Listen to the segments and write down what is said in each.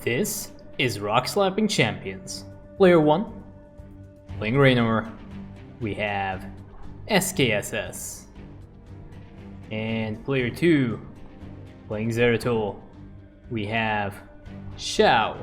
This is Rockslapping Champions. Player 1, playing Raynor, we have SKSS. And player 2, playing Zeratul, we have Shao.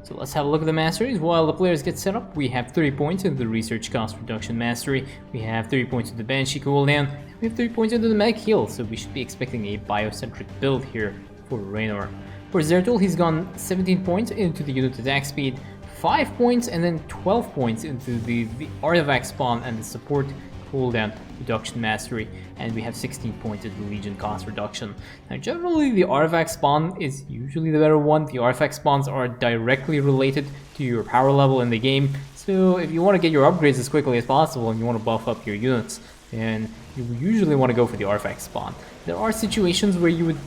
So let's have a look at the masteries. While the players get set up, we have 30 points into the Research Cost Reduction Mastery, we have 30 points into the Banshee cooldown, and we have 30 points into the Mag Heal, so we should be expecting a biocentric build here for Raynor. For Zeratul, he's gone 17 points into the unit attack speed, 5 points and then 12 points into the artifact spawn and the support cooldown reduction mastery, and we have 16 points into the Legion cost reduction. Now generally the artifact spawn is usually the better one. The artifact spawns are directly related to your power level in the game, so if you want to get your upgrades as quickly as possible and you want to buff up your units, then you usually want to go for the artifact spawn. There are situations where you would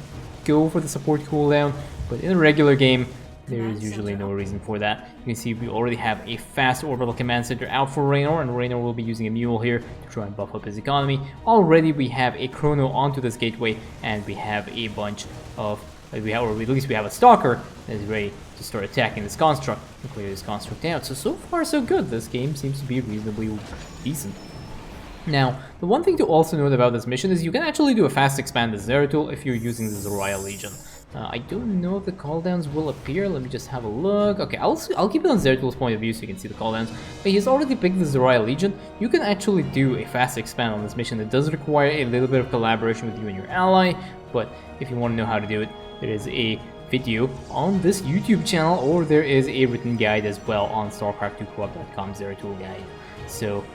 go for the support cooldown, but in a regular game, there is usually no reason for that. You can see we already have a fast orbital command center out for Raynor, and Raynor will be using a mule here to try and buff up his economy. Already we have a chrono onto this gateway, and we have a bunch of, or at least we have a stalker that is ready to start attacking this construct and clear this construct out. So far so good. This game seems to be reasonably decent. Now, the one thing to also note about this mission is you can actually do a fast expand as Zeratul if you're using the Zeratul Legion. I don't know if the cooldowns will appear. Let me just have a look. Okay, I'll keep it on Zeratul's point of view so you can see the cooldowns. But he's already picked the Zeratul Legion. You can actually do a fast expand on this mission. It does require a little bit of collaboration with you and your ally, but if you want to know how to do it, there is a video on this YouTube channel, or there is a written guide as well on Starcraft2co-op.com Zeratul guide. So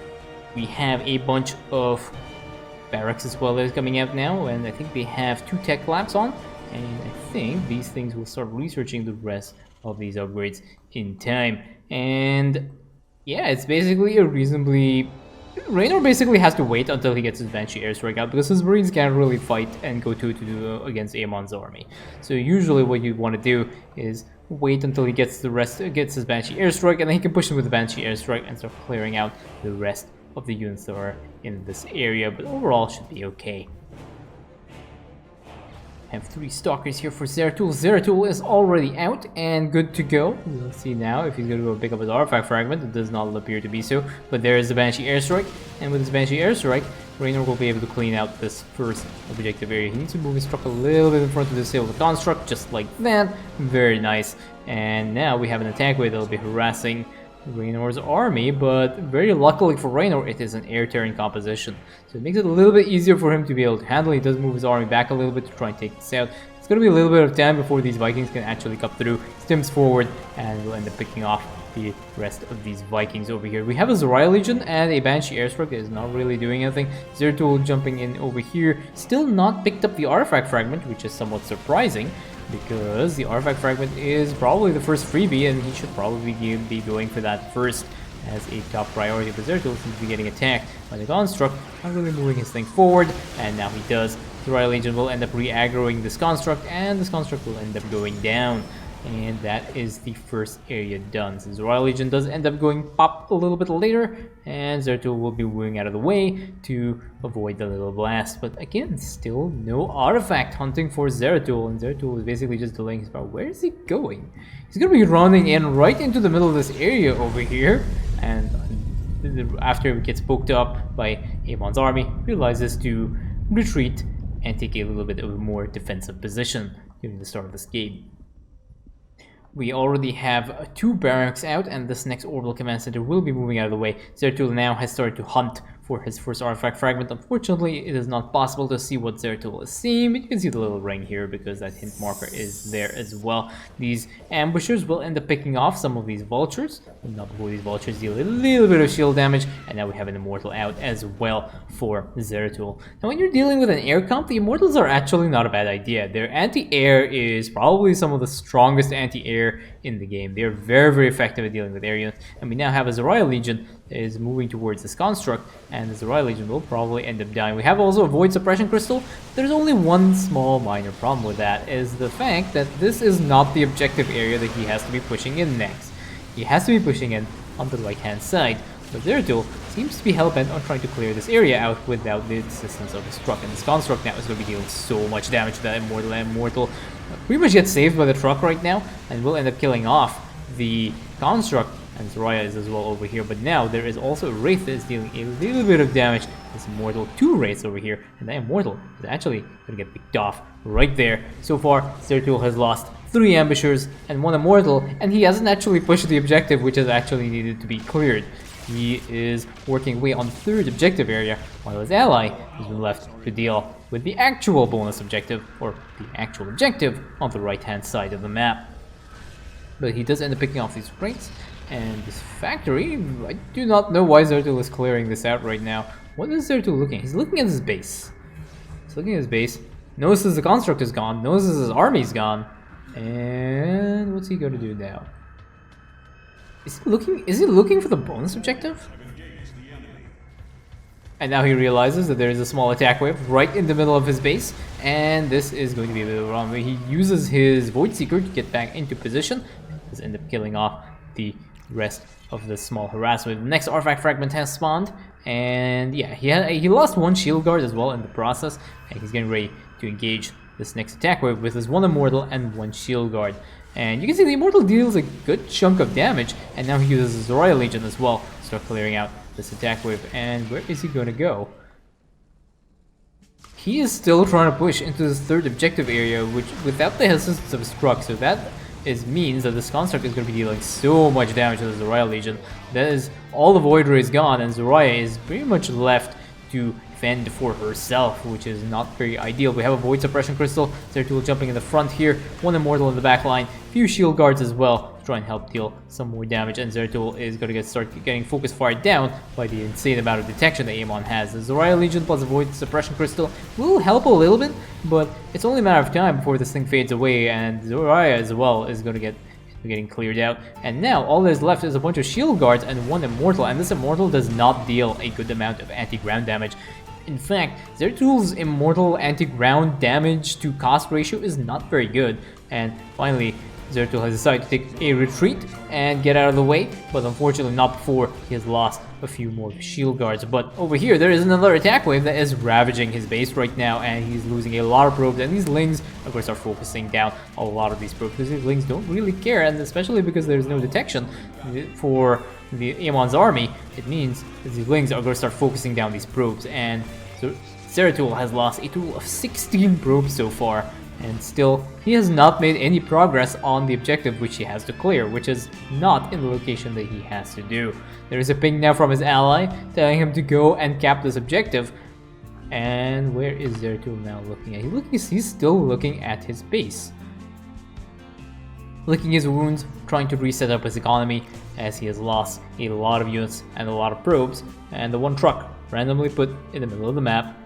we have a bunch of barracks as well that is coming out now, and I think they have 2 tech labs on. And I think these things will start researching the rest of these upgrades in time. And yeah, it's basically a reasonably... Raynor basically has to wait until he gets his Banshee airstrike out, because his Marines can't really fight and go to against Amon's army. So usually what you want to do is wait until he gets his Banshee airstrike, and then he can push him with the Banshee airstrike and start clearing out the rest of the units that are in this area. But overall should be okay. Have 3 stalkers here for Zeratul. Zeratul is already out and good to go. We'll see now if he's going to go pick up his artifact fragment. It does not appear to be so, but there is the Banshee airstrike, and with his Banshee airstrike, Raynor will be able to clean out this first objective area. He needs to move his truck a little bit in front of the sail of the construct, just like that. Very nice. And now we have an attack wave that will be harassing Raynor's army, but very luckily for Raynor, it is an air terrain composition, so it makes it a little bit easier for him to be able to handle. He does move his army back a little bit to try and take this out. It's going to be a little bit of time before these Vikings can actually come through. Stims forward, and we'll end up picking off the rest of these Vikings over here. We have a Zeratul Legion and a Banshee airstrike that is not really doing anything. Zeratul jumping in over here, still not picked up the artifact fragment, which is somewhat surprising, because the artifact fragment is probably the first freebie, and he should probably be going for that first as a top priority. But Zeratul seems to be getting attacked by the construct, not really moving his thing forward, and now he does. The Zeratul Legion will end up re-aggroing this construct, and this construct will end up going down. And that is the first area done. So Zeratul Legion does end up going pop a little bit later, and Zeratul will be moving out of the way to avoid the little blast. But again, still no artifact hunting for Zeratul, and Zeratul is basically just delaying his power. Where is he going? He's going to be running in right into the middle of this area over here, and after he gets poked up by Amon's army, realizes to retreat and take a little bit of a more defensive position during the start of this game. We already have 2 barracks out, and this next orbital command center will be moving out of the way. Zeratul now has started to hunt for his first artifact fragment. Unfortunately, it is not possible to see what Zeratul is seeing, but you can see the little ring here because that hint marker is there as well. These ambushers will end up picking off some of these vultures, not before these vultures deal a little bit of shield damage, and now we have an immortal out as well for Zeratul. Now when you're dealing with an air comp, the immortals are actually not a bad idea. Their anti-air is probably some of the strongest anti-air in the game. They're very, very effective at dealing with air units, and we now have a Zeratul Legion that is moving towards this construct, and the Zeratul Legion will probably end up dying. We have also a Void Suppression Crystal. There's only one small minor problem with that, is the fact that this is not the objective area that he has to be pushing in next. He has to be pushing in on the right hand side But Zeratul seems to be hell-bent on trying to clear this area out without the assistance of his truck. And this construct now is going to be dealing so much damage to that Immortal, and Immortal pretty much gets saved by the truck right now, and will end up killing off the construct. And Zeratul is as well over here, but now there is also a Wraith that is dealing a little bit of damage. This Immortal, 2 Wraiths over here, and that Immortal is actually going to get picked off right there. So far, Zeratul has lost 3 Ambushers and 1 Immortal, and he hasn't actually pushed the objective, which is actually needed to be cleared. He is working away on the 3rd objective area, while his ally has been left to deal with the actual bonus objective, or the actual objective, on the right-hand side of the map. But he does end up picking off these Wraiths. And this factory, I do not know why Zeratul is clearing this out right now. What is Zeratul looking at? He's looking at his base. He's looking at his base, notices the construct is gone, notices his army's gone, and what's he going to do now? Is he looking for the bonus objective? And now he realizes that there is a small attack wave right in the middle of his base, and this is going to be a bit of a wrong way. He uses his Void Seeker to get back into position. Does end up killing off the rest of the small harassment. The next artifact fragment has spawned, and yeah, he lost 1 shield guard as well in the process, and he's getting ready to engage this next attack wave with his 1 immortal and 1 shield guard. And you can see the immortal deals a good chunk of damage, and now he uses his Royal Legion as well to start clearing out this attack wave. And where is he going to go? He is still trying to push into this 3rd objective area, which without the assistance of his truck, so that means that this construct is going to be dealing so much damage to the Zeratul Legion. That is, all the Void Ray is gone, and Zeratul is pretty much left to fend for herself, which is not very ideal. We have a Void Suppression Crystal, Zeratul jumping in the front here, 1 Immortal in the back line, few shield guards as well to try and help deal some more damage, and Zeratul is going to start getting focus fired down by the insane amount of detection that Amon has. The Zeratul Legion plus a Void Suppression Crystal will help a little bit, but it's only a matter of time before this thing fades away, and Zeratul as well is going to get getting cleared out. And now all there's left is a bunch of shield guards and 1 immortal, and this immortal does not deal a good amount of anti-ground damage. In fact, Zeratul's immortal anti-ground damage to cost ratio is not very good. And finally, Zeratul has decided to take a retreat and get out of the way, but unfortunately not before he has lost a few more shield guards. But over here, there is another attack wave that is ravaging his base right now, and he's losing a lot of probes, and these lings, of course, are focusing down a lot of these probes, because these lings don't really care, and especially because there's no detection for the Amon's army, it means that these lings are going to start focusing down these probes, and so Zeratul has lost a total of 16 probes so far. And still, he has not made any progress on the objective which he has to clear, which is not in the location that he has to do. There is a ping now from his ally telling him to go and cap this objective. And where is Zeratul now looking at? He's still looking at his base. Licking his wounds, trying to reset up his economy, as he has lost a lot of units and a lot of probes, and the 1 truck randomly put in the middle of the map.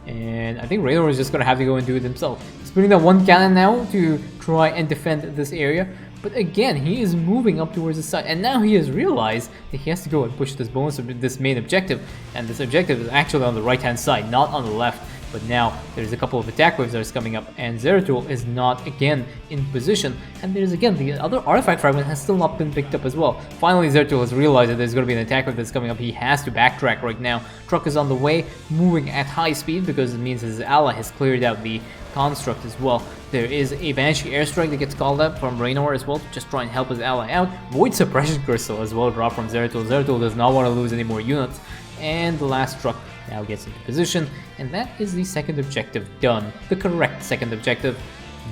And I think Raynor is just going to have to go and do it himself. He's putting that 1 cannon now to try and defend this area. But again, he is moving up towards the side. And now he has realized that he has to go and push this main objective. And this objective is actually on the right-hand side, not on the left. But now there's a couple of attack waves that are coming up, and Zeratul is not again in position. And there's again the other artifact fragment has still not been picked up as well. Finally, Zeratul has realized that there's going to be an attack wave that's coming up. He has to backtrack right now. Truck is on the way, moving at high speed because it means his ally has cleared out the construct as well. There is a Banshee airstrike that gets called up from Raynor as well to just try and help his ally out. Void Suppression Crystal as well dropped from Zeratul. Zeratul does not want to lose any more units. And the last truck now gets into position, and that is the 2nd objective done. The correct 2nd objective,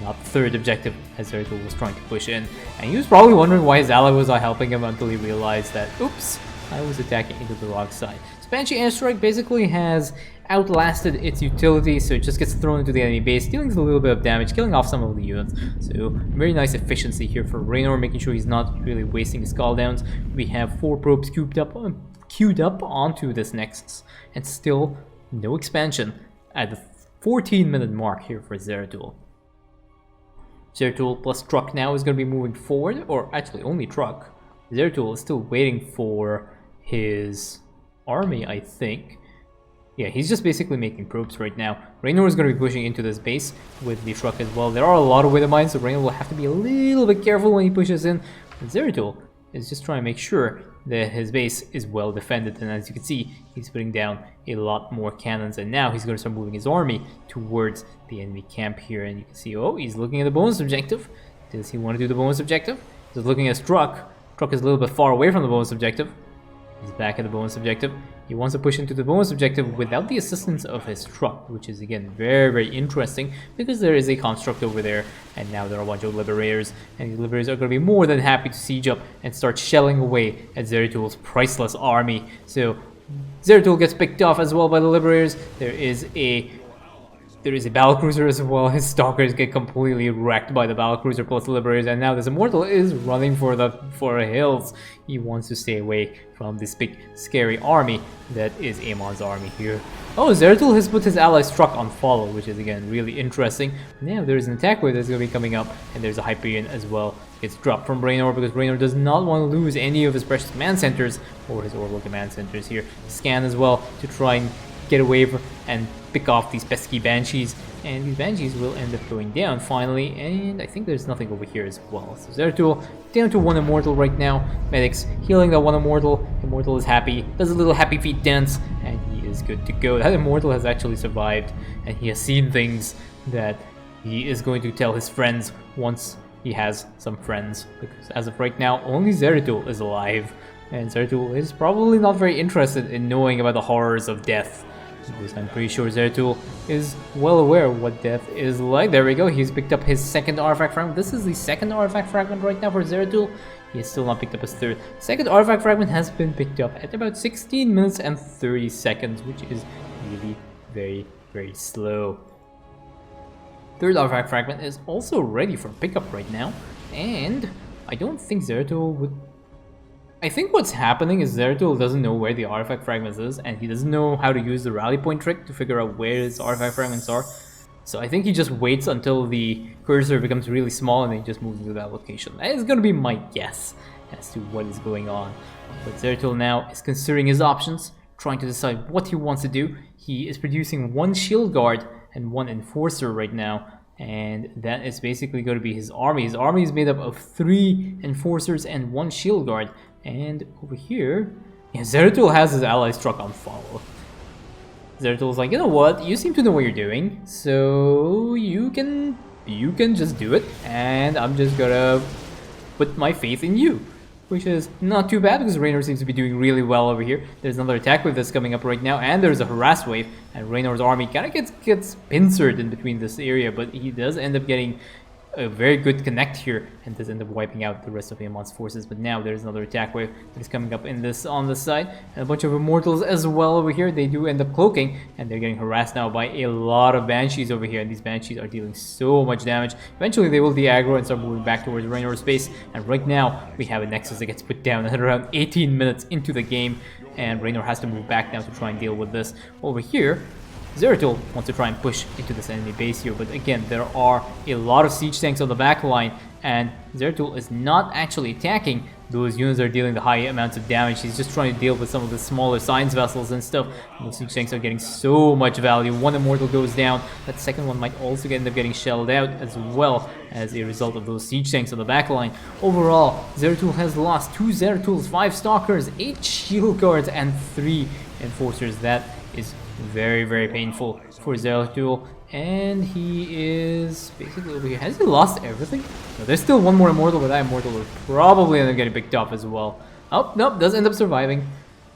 not the 3rd objective, as Zeratul was trying to push in. And he was probably wondering why his ally was not helping him until he realized that, oops, I was attacking into the wrong side. So Banshee airstrike basically has outlasted its utility, so it just gets thrown into the enemy base, dealing a little bit of damage, killing off some of the units. So very nice efficiency here for Raynor, making sure he's not really wasting his cooldowns. We have 4 probes queued up onto this Nexus, and still no expansion at the 14-minute mark here for Zeratul. Zeratul plus truck now is going to be moving forward, or actually only truck. Zeratul is still waiting for his army, I think. Yeah, he's just basically making probes right now. Raynor is going to be pushing into this base with the truck as well. There are a lot of wither mines, so Raynor will have to be a little bit careful when he pushes in. But Zeratul is just trying to make sure his base is well defended, and as you can see, he's putting down a lot more cannons, and now he's going to start moving his army towards the enemy camp here, and you can see, oh, he's looking at the bonus objective. Does he want to do the bonus objective? He's looking at Struck. Struck is a little bit far away from the bonus objective. He's back at the bonus objective. He wants to push into the bonus objective without the assistance of his truck, which is again very, very interesting because there is a construct over there, and now there are a bunch of liberators, and these liberators are going to be more than happy to siege up and start shelling away at Zeratul's priceless army. So Zeratul gets picked off as well by the liberators. There is a battlecruiser as well. His stalkers get completely wrecked by the battlecruiser plus the liberators, and now this immortal is running for the hills. He wants to stay away from this big scary army that is Amon's army here. Oh, Zeratul has put his ally Struck on follow, which is again really interesting. Now there is an attack wave that's going to be coming up, and there's a Hyperion as well. It's dropped from Raynor because Raynor does not want to lose any of his precious command centers or his orbital command centers here. Scan as well to try and get away and pick off these pesky Banshees, and these Banshees will end up going down finally, and I think there's nothing over here as well. So Zeratul down to one immortal right now. Medics healing that one immortal. Immortal is happy, does a little happy feet dance, and he is good to go. That immortal has actually survived, and he has seen things that he is going to tell his friends once he has some friends, because as of right now only Zeratul is alive, and Zeratul is probably not very interested in knowing about the horrors of death. Because I'm pretty sure Zeratul is well aware of what death is like. There we go, he's picked up his second artifact fragment. This is the second artifact fragment right now for Zeratul. He has still not picked up his third. Second artifact fragment has been picked up at about 16 minutes and 30 seconds, which is really very, very slow. Third artifact fragment is also ready for pickup right now, and I don't think Zeratul would... I think what's happening is Zeratul doesn't know where the artifact fragments is, and he doesn't know how to use the rally point trick to figure out where his artifact fragments are. So I think he just waits until the cursor becomes really small and then he just moves into that location. That is going to be my guess as to what is going on. But Zeratul now is considering his options, trying to decide what he wants to do. He is producing one shield guard and one enforcer right now, and that is basically going to be his army. His army is made up of 3 enforcers and 1 shield guard. And over here, yeah, Zeratul has his ally Struck on follow. Zeratul's like, you know what, you seem to know what you're doing, so you can just do it, and I'm just gonna put my faith in you. Which is not too bad because Raynor seems to be doing really well over here. There's another attack wave that's coming up right now, and there's a harass wave, and Raynor's army kind of gets pincered in between this area, but he does end up getting a very good connect here and does end up wiping out the rest of Amon's forces. But now there's another attack wave that is coming up on this side, and a bunch of immortals as well over here. They do end up cloaking, and they're getting harassed now by a lot of Banshees over here, and these Banshees are dealing so much damage. Eventually they will de-aggro and start moving back towards Raynor's base, and right now we have a Nexus that gets put down at around 18 minutes into the game, and Raynor has to move back now to try and deal with this. Over here, Zeratul wants to try and push into this enemy base here, but again, there are a lot of siege tanks on the back line, and Zeratul is not actually attacking those units that are dealing the high amounts of damage. He's just trying to deal with some of the smaller science vessels and stuff. And those siege tanks are getting so much value. One immortal goes down. That second one might also end up getting shelled out as well as a result of those siege tanks on the back line. Overall, Zeratul has lost 2 Zeratul's, 5 stalkers, 8 shield guards, and 3 enforcers. That is very, very painful for Zeratul, and he is basically over here. Has he lost everything? No, there's still one more immortal, but that immortal will probably end up getting picked off as well. Oh, nope, does end up surviving.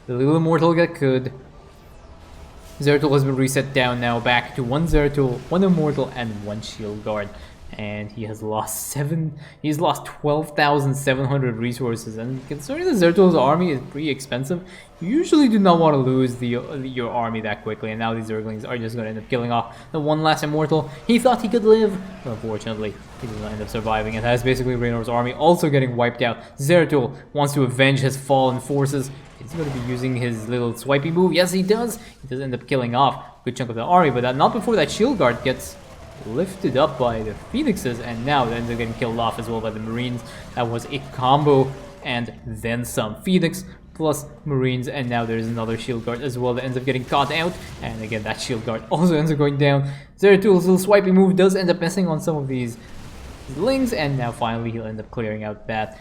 The little immortal that could. Zeratul has been reset down now back to 1 Zeratul, 1 immortal, and 1 shield guard. And he has lost 12,700 resources, and considering that Zeratul's army is pretty expensive, you usually do not want to lose your army that quickly, and now these Zerglings are just going to end up killing off the one last immortal. He thought he could live, but unfortunately he did not end up surviving, and that's basically Raynor's army also getting wiped out. Zeratul wants to avenge his fallen forces. He's going to be using his little swipey move. Yes, he does. He does end up killing off a good chunk of the army, but not before that shield guard gets lifted up by the Phoenixes, and now they end up getting killed off as well by the Marines. That was a combo and then some. Phoenix plus Marines, and now there's another shield guard as well that ends up getting caught out, and again that shield guard also ends up going down. Zeratul's little swipey move does end up messing on some of these lings, and now finally he'll end up clearing out that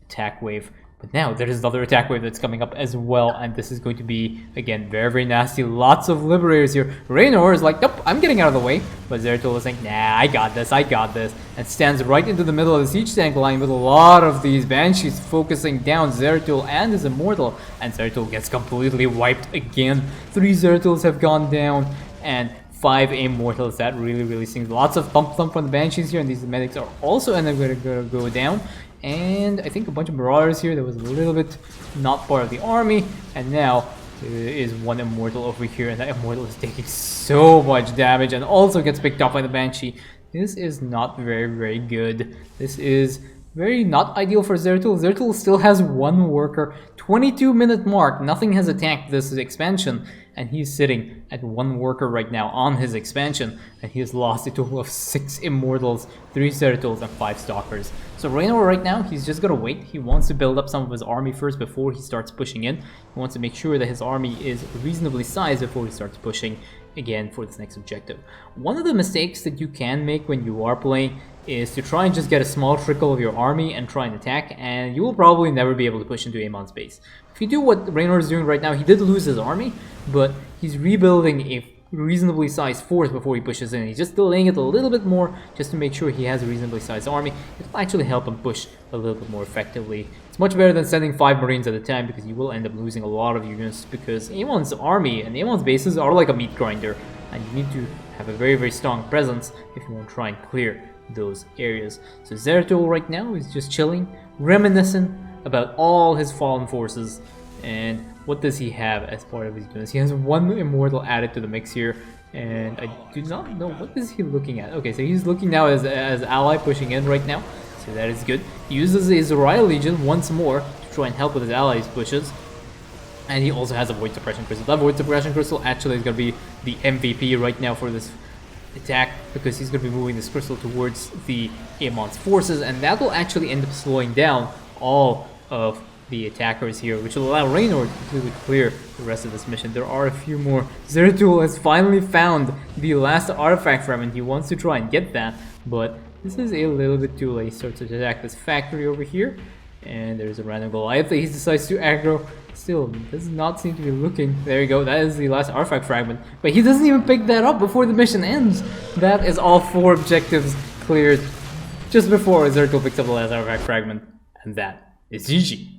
attack wave But now there is another attack wave that's coming up as well, and this is going to be, again, very, very nasty. Lots of Liberators here. Raynor is like, nope, I'm getting out of the way. But Zeratul is like, nah, I got this, and stands right into the middle of the siege tank line with a lot of these Banshees focusing down Zeratul and his Immortal. And Zeratul gets completely wiped again. 3 Zeratul's have gone down, and 5 Immortals. That really stings. Lots of thump from the Banshees here, and these medics are also going to go down. And I think a bunch of Marauders here that was a little bit not part of the army. And now there is 1 Immortal over here, and that Immortal is taking so much damage and also gets picked up by the Banshee. This is not very good. This is very not ideal for Zeratul. Zeratul still has 1 worker. 22-minute mark. Nothing has attacked this expansion. And he's sitting at 1 worker right now on his expansion. And he has lost a total of 6 Immortals, 3 Zeratuls, and 5 Stalkers. So Raynor right now, he's just gonna wait. He wants to build up some of his army first before he starts pushing in. He wants to make sure that his army is reasonably sized before he starts pushing again for this next objective. One of the mistakes that you can make when you are playing is to try and just get a small trickle of your army and try and attack, and you will probably never be able to push into Amon's base. If you do what Raynor is doing right now, he did lose his army, but he's rebuilding a reasonably sized force before he pushes in. He's just delaying it a little bit more just to make sure he has a reasonably sized army. It'll actually help him push a little bit more effectively. It's much better than sending 5 Marines at a time, because you will end up losing a lot of units, because Amon's army and Amon's bases are like a meat grinder, and you need to have a very strong presence if you want to try and clear those areas. So Zeratul right now is just chilling, reminiscent about all his fallen forces. And what does he have as part of his units? He has 1 Immortal added to the mix here, and I do not know what is he looking at. Okay, so he's looking now as ally pushing in right now, so that is good. He uses his Royal Legion once more to try and help with his allies' pushes. And he also has a Void Suppression Crystal. That Void Suppression Crystal actually is going to be the MVP right now for this attack, because he's going to be moving this crystal towards the Amon's forces, and that will actually end up slowing down all of the attackers here, which will allow Raynor to completely clear the rest of this mission. There are a few more. Zeratul has finally found the last artifact fragment. He wants to try and get that, but this is a little bit too late. He starts to attack this factory over here, and there's a random Goliath that he decides to aggro. Still, does not seem to be looking. There you go, that is the last artifact fragment. But he doesn't even pick that up before the mission ends. That is all 4 objectives cleared just before Zeratul picks up the last artifact fragment. And that is GG.